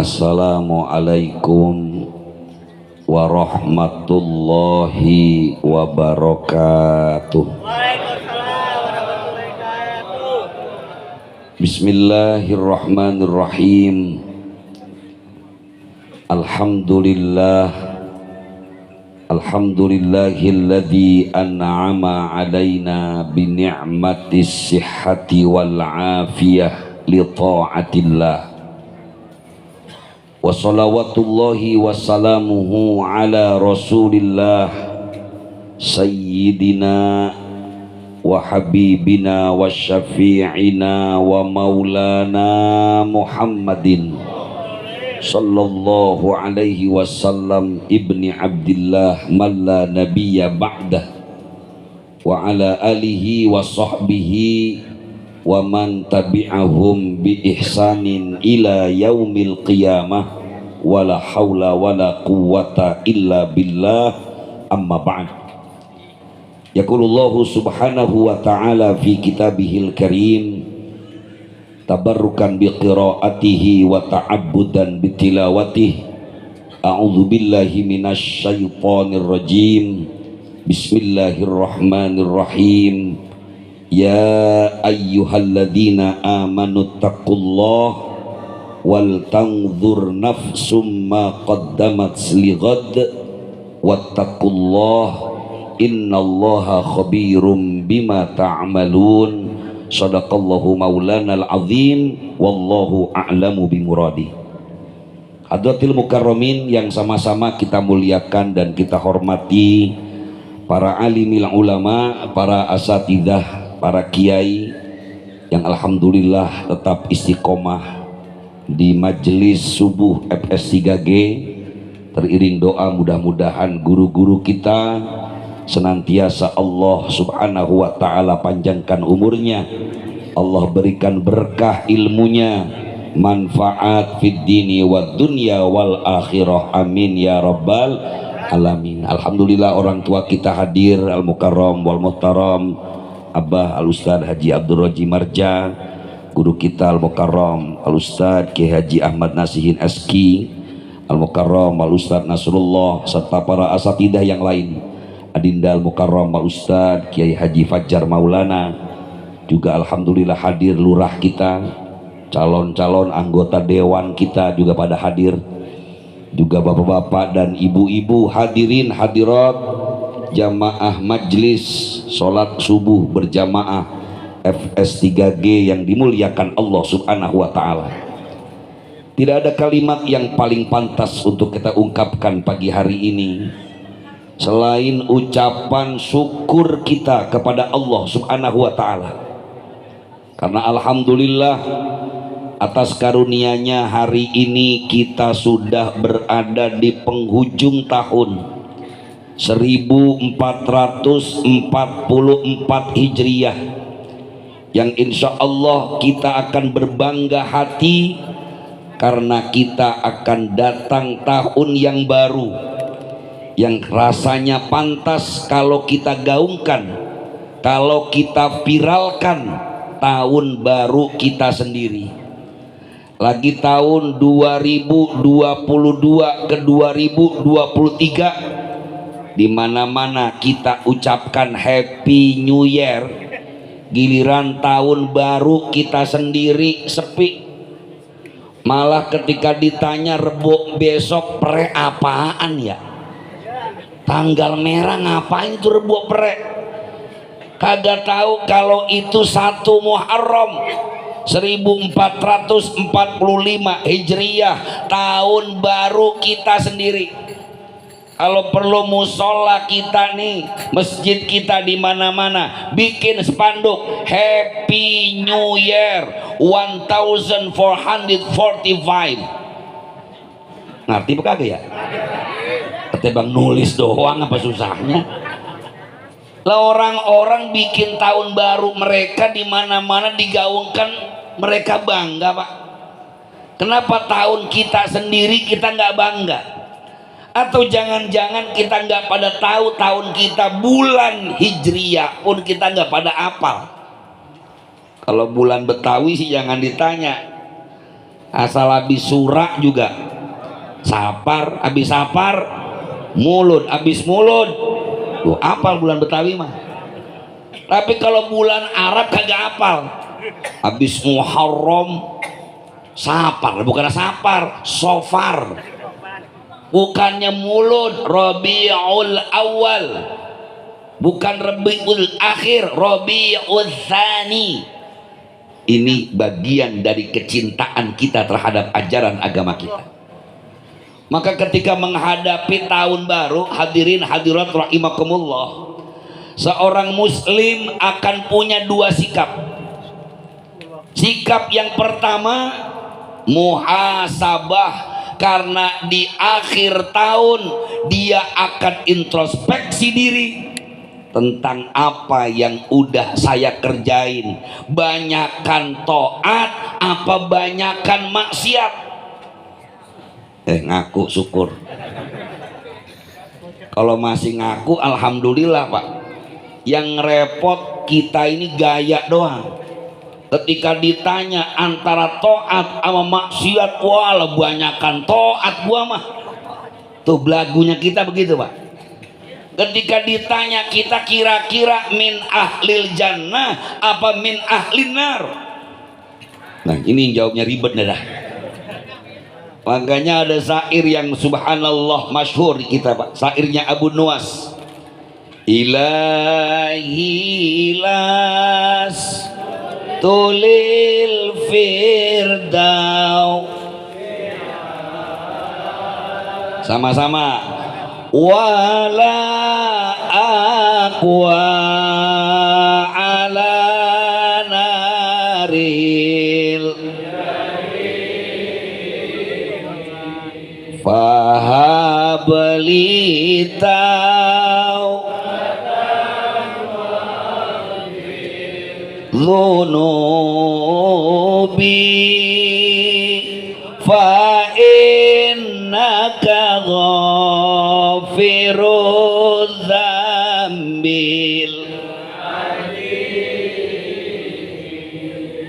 Assalamualaikum warahmatullahi wabarakatuh. Bismillahirrahmanirrahim. Alhamdulillahilladzi an'ama alaina bi ni'matis sihhati wal afiyah li ta'atillah. Wa salawatullahi wa salamuhu ala rasulillah sayyidina wa habibina wa syafi'ina wa maulana Muhammadin sallallahu alaihi wasallam ibni abdillah man la nabiyya ba'dah wa ala alihi wa sahbihi wa man tabi'ahum bi ihsanin ila yaumil qiyamah wala haula wala quwwata illa billah amma ba'd. Yaqulullahu subhanahu wa ta'ala fi kitabihil karim tabarrukan bi qiraatihi wa ta'abbudan bi tilawatihi. A'udzu billahi minasy syaithanir rajim. Bismillahirrahmanirrahim. Ya ayyuhalladzina amanu taqullaha wal tanzur nafsum ma qaddamat lighad wattaqullaha innallaha khabirum bima ta'malun. Shadaqallahu maulana al-azim wallahu a'lamu bimuradi. Hadratil mukarramin yang sama-sama kita muliakan dan kita hormati, para alimil ulama, para asatidzah, para kiai yang alhamdulillah tetap istiqomah di majelis subuh FS3G. Teriring doa mudah-mudahan guru-guru kita senantiasa Allah subhanahu wa ta'ala panjangkan umurnya, Allah berikan berkah ilmunya, manfaat fid dini wad dunya wal akhirah, amin ya rabbal alamin. Alhamdulillah orang tua kita hadir, al mukarram wal muhtaram Abah Al-Ustadz Haji Abdul Raji Marja, guru kita Al-Mukarram Al-Ustadz Kiai Haji Ahmad Nasihin Eski, Al-Mukarram Al-Ustadz Nasrullah, serta para asatidah yang lain, Adinda Al-Mukarram Al-Ustadz Kiai Haji Fajar Maulana, juga alhamdulillah hadir lurah kita, calon-calon anggota dewan kita juga pada hadir, juga bapak-bapak dan ibu-ibu hadirin hadirat jamaah majlis sholat subuh berjamaah FS3G yang dimuliakan Allah subhanahu wa ta'ala. Tidak ada kalimat yang paling pantas untuk kita ungkapkan pagi hari ini selain ucapan syukur kita kepada Allah subhanahu wa ta'ala, karena alhamdulillah atas karunia-Nya hari ini kita sudah berada di penghujung tahun 1444 Hijriah, yang insya Allah kita akan berbangga hati karena kita akan datang tahun yang baru yang rasanya pantas kalau kita gaungkan, kalau kita viralkan tahun baru kita sendiri. Lagi tahun 2022 ke 2023, di mana-mana kita ucapkan Happy New Year, giliran tahun baru kita sendiri sepi. Malah ketika ditanya Rebo besok pre apaan ya, tanggal merah ngapain itu Rebo pre, kagak tahu kalau itu 1 Muharram 1445 Hijriah, tahun baru kita sendiri. Kalau perlu musola kita nih, masjid kita di mana-mana bikin spanduk Happy New Year 1445. Ngerti apa kagak ya? Ketebang nulis doang apa susahnya? Lah orang-orang bikin tahun baru mereka di mana-mana digaungkan, mereka bangga, Pak. Kenapa tahun kita sendiri kita nggak bangga? Atau jangan-jangan kita nggak pada tahu tahun kita bulan Hijriah pun kita nggak pada apal. Kalau bulan Betawi sih jangan ditanya, asal habis surak juga sapar, habis sapar mulut, habis mulut tuh apal bulan Betawi mah. Tapi kalau bulan Arab kagak apal. Habis Muharram sapar, bukan sapar, sofar. Bukannya mulut, Rabiul Awal. Bukan Rabiul Akhir, Rabiul Tsani. Ini bagian dari kecintaan kita terhadap ajaran agama kita. Maka ketika menghadapi tahun baru, hadirin hadirat rahimakumullah, seorang muslim akan punya dua sikap. Sikap yang pertama muhasabah, karena di akhir tahun dia akan introspeksi diri tentang apa yang udah saya kerjain, banyakan taat apa banyakan maksiat. Ngaku syukur. Kalau masih ngaku alhamdulillah Pak. Yang repot kita ini gaya doang. Ketika ditanya antara taat sama maksiat, wah banyakan taat gua mah. Tuh belagunya kita begitu Pak. Ketika ditanya kita kira-kira min ahlil jannah apa min ahlin nar. Nah ini jawabnya ribet dah. Makanya ada syair yang subhanallah masyhur di kita Pak. Syairnya Abu Nuwas. Ilahi las tulil firdaus. Sama-sama. Wala aqwa ala naril fahabli tau dhunubi fa innaka ghafirudz dzambil.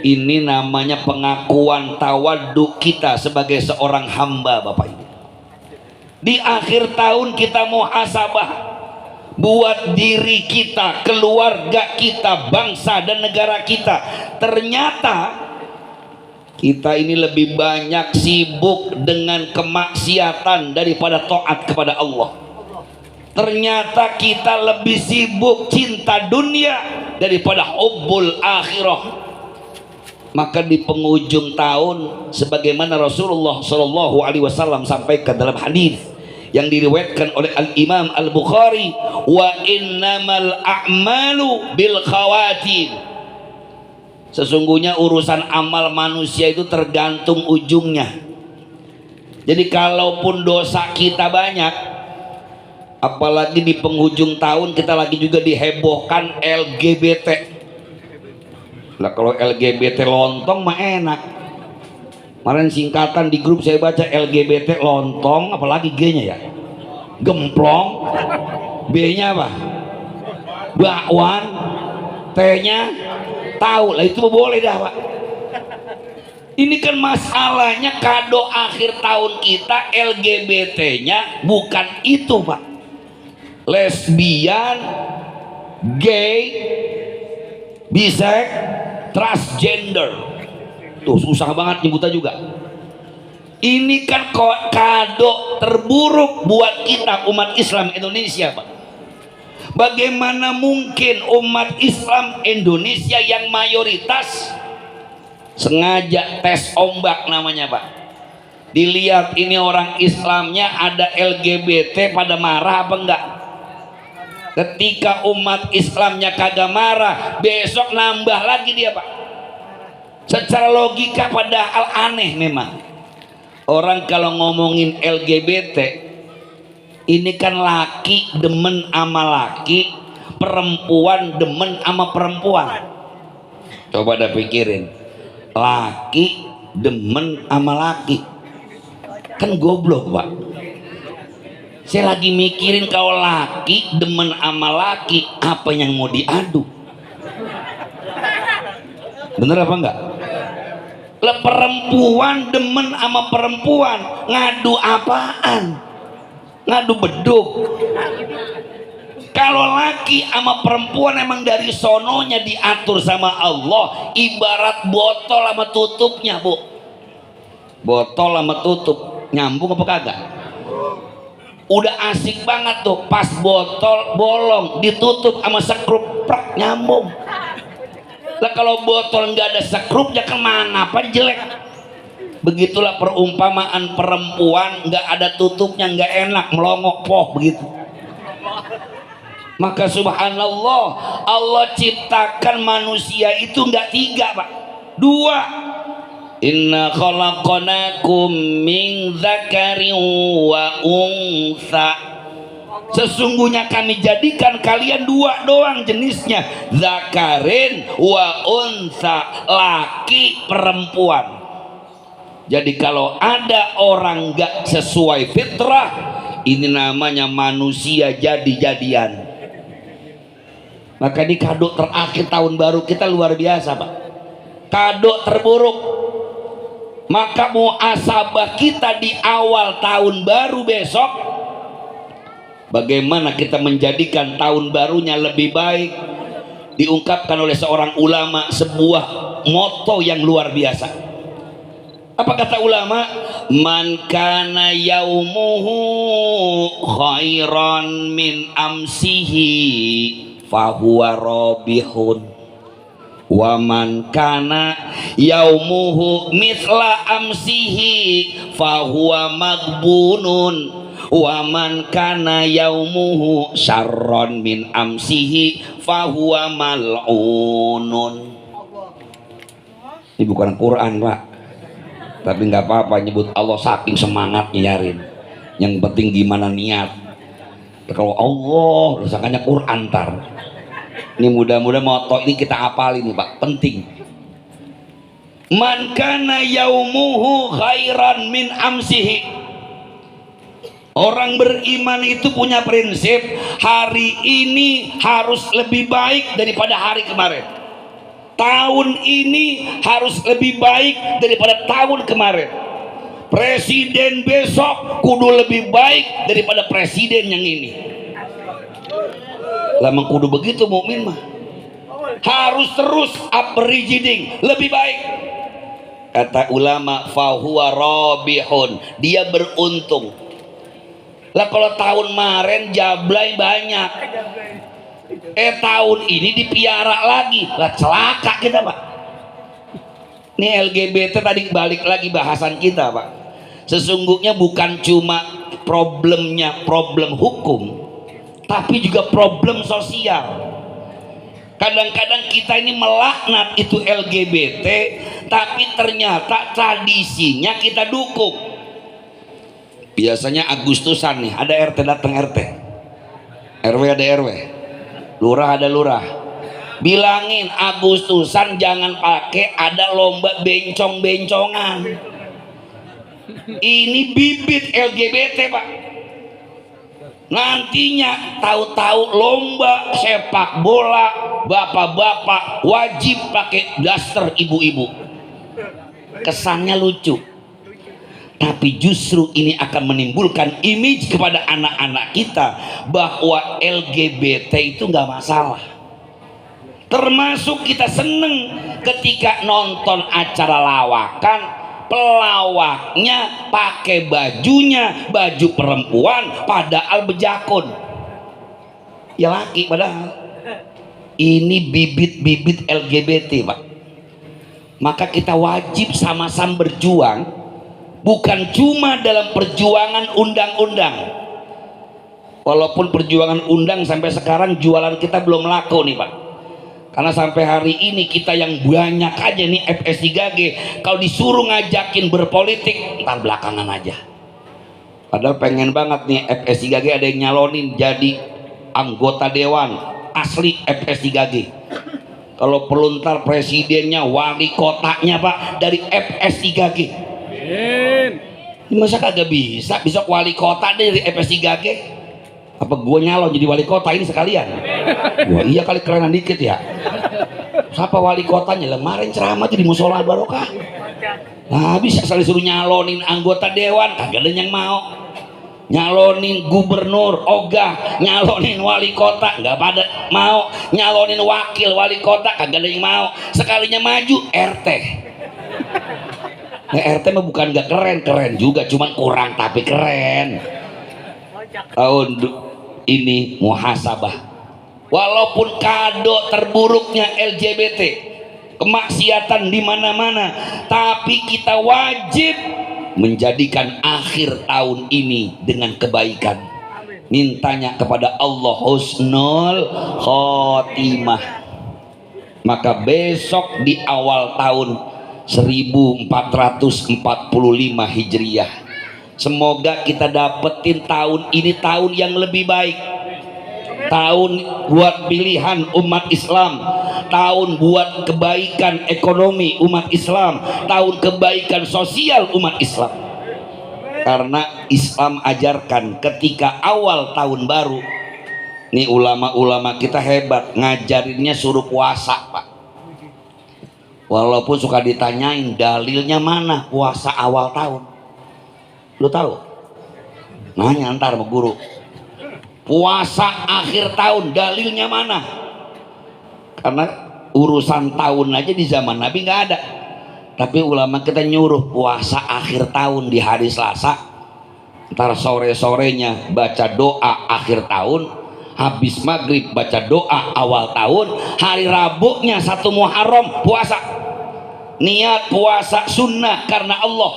Ini namanya pengakuan tawadhu kita sebagai seorang hamba Bapak Ibu. Di akhir tahun kita muhasabah buat diri kita, keluarga kita, bangsa dan negara kita. Ternyata kita ini lebih banyak sibuk dengan kemaksiatan daripada taat kepada Allah. Ternyata kita lebih sibuk cinta dunia daripada hubbul akhirah. Maka di penghujung tahun, sebagaimana Rasulullah Shallallahu Alaihi Wasallam sampaikan dalam hadis yang diriwayatkan oleh Al Imam Al Bukhari, wa innamal a'malu bil khawatim. Sesungguhnya urusan amal manusia itu tergantung ujungnya. Jadi kalaupun dosa kita banyak, apalagi di penghujung tahun kita lagi juga dihebohkan LGBT. Lah kalau LGBT lontong mah enak. Kemarin singkatan di grup saya baca LGBT lontong, apalagi G-nya ya, gemplong, B-nya apa, bakwan, T-nya tahu. Lah itu boleh dah Pak. Ini kan masalahnya kado akhir tahun kita LGBT-nya bukan itu Pak. Lesbian, gay, bisek, transgender. Tuh susah banget nyebutnya juga. Ini kan kado terburuk buat kita umat Islam Indonesia Pak. Bagaimana mungkin umat Islam Indonesia yang mayoritas sengaja tes ombak namanya Pak. Dilihat ini orang Islamnya ada LGBT pada marah apa enggak. Ketika umat Islamnya kagak marah, besok nambah lagi dia Pak. Secara logika padahal aneh memang. Orang kalau ngomongin LGBT, ini kan laki demen sama laki, perempuan demen sama perempuan. Coba dah pikirin, laki demen sama laki, kan goblok Pak. Saya lagi mikirin kalau laki demen sama laki, apa yang mau diadu? Bener apa enggak? Lah perempuan demen sama perempuan, ngadu apaan? Ngadu beduk. Kalau laki sama perempuan emang dari sononya diatur sama Allah, ibarat botol sama tutupnya, Bu. Botol sama tutup nyambung apa kagak? Udah asik banget tuh, pas botol bolong ditutup sama sekrup prak nyambung. Lah kalau botol nggak ada sekrupnya kemana, apa jelek. Begitulah perumpamaan perempuan nggak ada tutupnya, nggak enak, melongok poh begitu. Maka subhanallah, Allah ciptakan manusia itu nggak tiga, Pak, dua. Inna khalaqnakum min dzakarin wa untha. Sesungguhnya kami jadikan kalian dua doang jenisnya, zakarin wa untha, laki perempuan. Jadi kalau ada orang gak sesuai fitrah, ini namanya manusia jadi-jadian. Maka ini kado terakhir tahun baru kita luar biasa, Pak. Kado terburuk. Maka muhasabah kita di awal tahun baru besok, bagaimana kita menjadikan tahun barunya lebih baik. Diungkapkan oleh seorang ulama sebuah moto yang luar biasa. Apa kata ulama? Man kana yaumuhu khairan min amsihi fahuwa rabihun, wa man kana yaumuhu mithla amsihi fahuwa maghbunun, wa man kana yaumuhu syarron min amsihi fahuwa mal'unun. Ini bukan Quran, Pak, tapi nggak apa-apa nyebut Allah, saking semangat nyarin. Yang penting gimana niat. Kalau Allah rasanya Quran tar. Ini mudah-mudahan moto ini kita hafal ini, Pak, penting. Man kana yaumuhu khairan min amsihi. Orang beriman itu punya prinsip, hari ini harus lebih baik daripada hari kemarin. Tahun ini harus lebih baik daripada tahun kemarin. Presiden besok kudu lebih baik daripada presiden yang ini. Lah mengkudu begitu mukmin mah. Harus terus upgrading, lebih baik. Kata ulama fahuwa rabihun, dia beruntung. Lah kalau tahun kemarin jablay banyak, tahun ini dipiara lagi, lah celaka kita, Pak. Ini LGBT tadi balik lagi bahasan kita, Pak. Sesungguhnya bukan cuma problemnya problem hukum, tapi juga problem sosial. Kadang-kadang kita ini melaknat itu LGBT, tapi ternyata tradisinya kita dukung. Biasanya Agustusan nih, ada RT datang RT, RW ada RW, lurah ada lurah. Bilangin Agustusan jangan pakai ada lomba bencong-bencongan. Ini bibit LGBT, Pak. Nantinya tahu-tahu lomba sepak bola, bapak-bapak wajib pakai daster ibu-ibu. Kesannya lucu, tapi justru ini akan menimbulkan image kepada anak-anak kita bahwa LGBT itu nggak masalah. Termasuk kita seneng ketika nonton acara lawakan, pelawaknya pakai bajunya baju perempuan padahal bejakun, ya laki padahal. Ini bibit-bibit LGBT, Pak. Maka kita wajib sama-sama berjuang, bukan cuma dalam perjuangan undang-undang. Walaupun perjuangan undang sampai sekarang jualan kita belum laku nih, Pak. Karena sampai hari ini kita yang banyak aja nih FS3G, kalau disuruh ngajakin berpolitik ntar belakangan aja. Padahal pengen banget nih FS3G ada yang nyalonin jadi anggota dewan asli FS3G. Kalau perlu ntar presidennya, wali kotanya, Pak, dari FS3G. Ini masa kagak bisa besok wali kota dari FS3G? Apa gue nyalon jadi wali kota ini sekalian? Wah iya kali, kerenan dikit ya. Siapa wali kotanya? Kemarin ceramah di musola barokah. Nah, bisa saling suruh nyalonin anggota dewan, kagak ada yang mau. Nyalonin gubernur ogah, nyalonin wali kota nggak pada mau, nyalonin wakil wali kota kagak ada yang mau. Sekalinya maju RT. Nah, RT mah bukan nggak keren, keren juga, cuman kurang tapi keren. Tahun ini muhasabah, walaupun kado terburuknya LGBT, kemaksiatan di mana-mana, tapi kita wajib menjadikan akhir tahun ini dengan kebaikan. Mintanya kepada Allah husnul khotimah. Maka besok di awal tahun 1445 Hijriah, semoga kita dapetin tahun ini tahun yang lebih baik, tahun buat pilihan umat Islam, tahun buat kebaikan ekonomi umat Islam, tahun kebaikan sosial umat Islam. Karena Islam ajarkan ketika awal tahun baru, nih ulama-ulama kita hebat, ngajarinnya suruh puasa, Pak. Walaupun suka ditanyain dalilnya mana puasa awal tahun, lu tahu? Nanya ntar sama guru. Puasa akhir tahun dalilnya mana? Karena urusan tahun aja di zaman Nabi nggak ada, tapi ulama kita nyuruh puasa akhir tahun di hari Selasa, ntar sore-sorenya baca doa akhir tahun, habis maghrib baca doa awal tahun, hari Rabunya 1 Muharram puasa. Niat puasa sunnah karena Allah.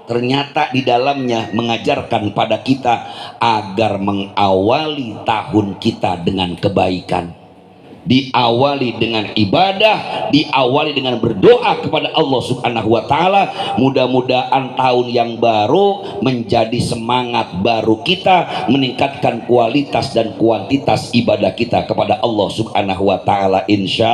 Ternyata di dalamnya mengajarkan pada kita agar mengawali tahun kita dengan kebaikan, diawali dengan ibadah, diawali dengan berdoa kepada Allah Subhanahu wa taala. Mudah-mudahan tahun yang baru menjadi semangat baru kita meningkatkan kualitas dan kuantitas ibadah kita kepada Allah Subhanahu wa taala, insya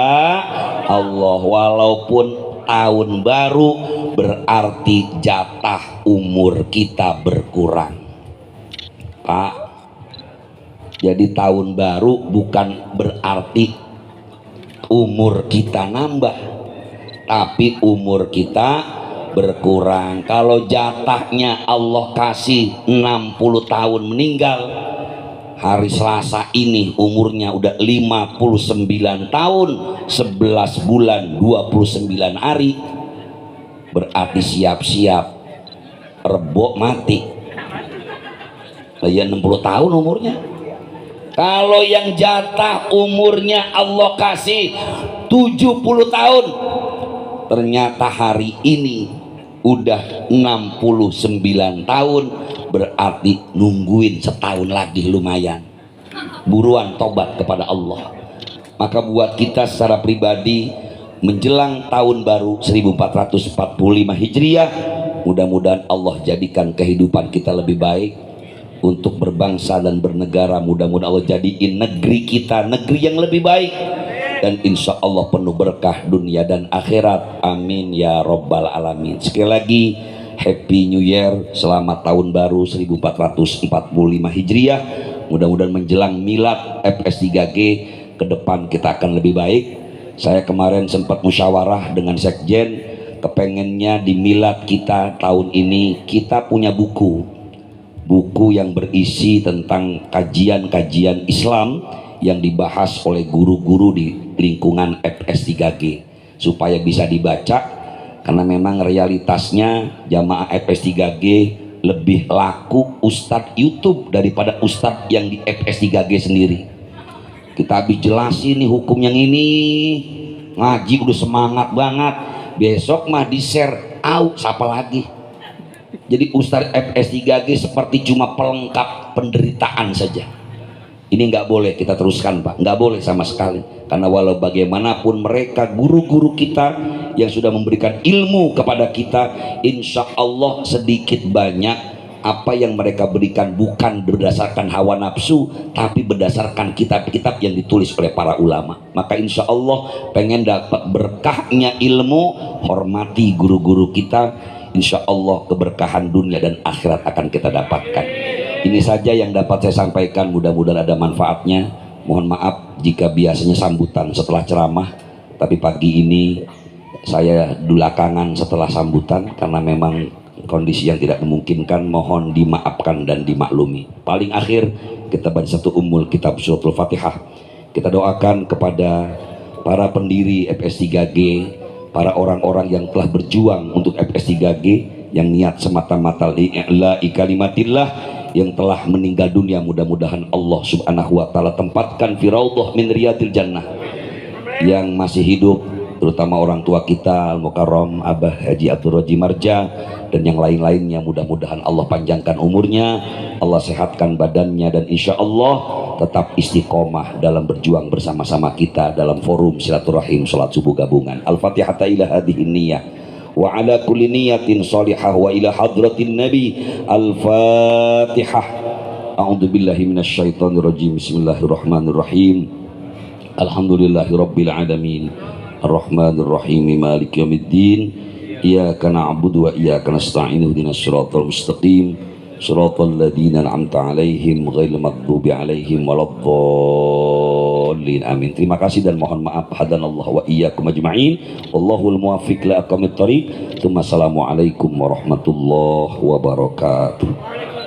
Allah. Walaupun tahun baru berarti jatah umur kita berkurang, Pak. Jadi tahun baru bukan berarti umur kita nambah, tapi umur kita berkurang. Kalau jatahnya Allah kasih 60 tahun meninggal, hari Selasa ini umurnya udah 59 tahun 11 bulan 29 hari, berarti siap-siap rebok mati. Ya 60 tahun umurnya. Kalau yang jatah umurnya Allah kasih 70 tahun, ternyata hari ini udah 69 tahun, berarti nungguin setahun lagi lumayan. Buruan tobat kepada Allah. Maka buat kita secara pribadi menjelang tahun baru 1445 Hijriah, mudah-mudahan Allah jadikan kehidupan kita lebih baik untuk berbangsa dan bernegara. Mudah-mudahan Allah jadiin negeri kita negeri yang lebih baik, dan insya Allah penuh berkah dunia dan akhirat. Amin ya robbal alamin. Sekali lagi Happy New Year, selamat tahun baru 1445 Hijriah. Mudah-mudahan menjelang milad FS3G ke depan kita akan lebih baik. Saya kemarin sempat musyawarah dengan Sekjen, kepengennya di milad kita tahun ini kita punya buku yang berisi tentang kajian-kajian Islam yang dibahas oleh guru-guru di lingkungan FS3G, supaya bisa dibaca. Karena memang realitasnya jamaah FS3G lebih laku ustadz YouTube daripada ustadz yang di FS3G sendiri. Kita habis jelasin nih hukum yang ini, ngaji udah semangat banget, besok mah di share, siapa lagi? Jadi ustadz FS3G seperti cuma pelengkap penderitaan saja. Ini nggak boleh kita teruskan, Pak, nggak boleh sama sekali. Karena walau bagaimanapun mereka guru-guru kita yang sudah memberikan ilmu kepada kita, insya Allah sedikit banyak apa yang mereka berikan bukan berdasarkan hawa nafsu, tapi berdasarkan kitab-kitab yang ditulis oleh para ulama. Maka insya Allah pengen dapat berkahnya ilmu, hormati guru-guru kita. Insya Allah keberkahan dunia dan akhirat akan kita dapatkan. Ini saja yang dapat saya sampaikan, mudah-mudahan ada manfaatnya. Mohon maaf jika biasanya sambutan setelah ceramah, tapi pagi ini Saya belakangan setelah sambutan karena memang kondisi yang tidak memungkinkan, mohon dimaafkan dan dimaklumi. Paling akhir kita baca satu ummul kitab suratul Fatihah. Kita doakan kepada para pendiri FS3G, para orang-orang yang telah berjuang untuk FS3G, yang niat semata-mata li'i'la'i kalimatillah, yang telah meninggal dunia, mudah-mudahan Allah subhanahu wa ta'ala tempatkan fi raudhah min riyadil jannah. Yang masih hidup, terutama orang tua kita Al-Mukarram Abah Haji Abdul Roji Marja dan yang lain-lainnya, mudah-mudahan Allah panjangkan umurnya, Allah sehatkan badannya, dan insya Allah tetap istiqomah dalam berjuang bersama-sama kita dalam forum silaturahim salat subuh gabungan. Al-Fatihah ila hadhihi niyyah wa ala kulli niyatin salihah wa ila hadratin nabi. Al-Fatihah. A'udzu billahi minasyaitonir rajim. Bismillahirrahmanirrahim. Alhamdulillahi rabbil alamin. Ar-Rahmanir Rahim. Maliki yaumiddin. Iyyaka na'budu wa iyyaka nasta'in. Ihdinas siratal mustaqim. Shiratal ladzina an'amta 'alaihim ghairil maghdubi 'alaihim waladdallin. Amin. Terima kasih dan mohon maaf. Hadanallahu wa iyyakum ajma'in. Wallahul muwaffiq li aqwamit thoriq. Assalamualaikum warahmatullahi wabarakatuh.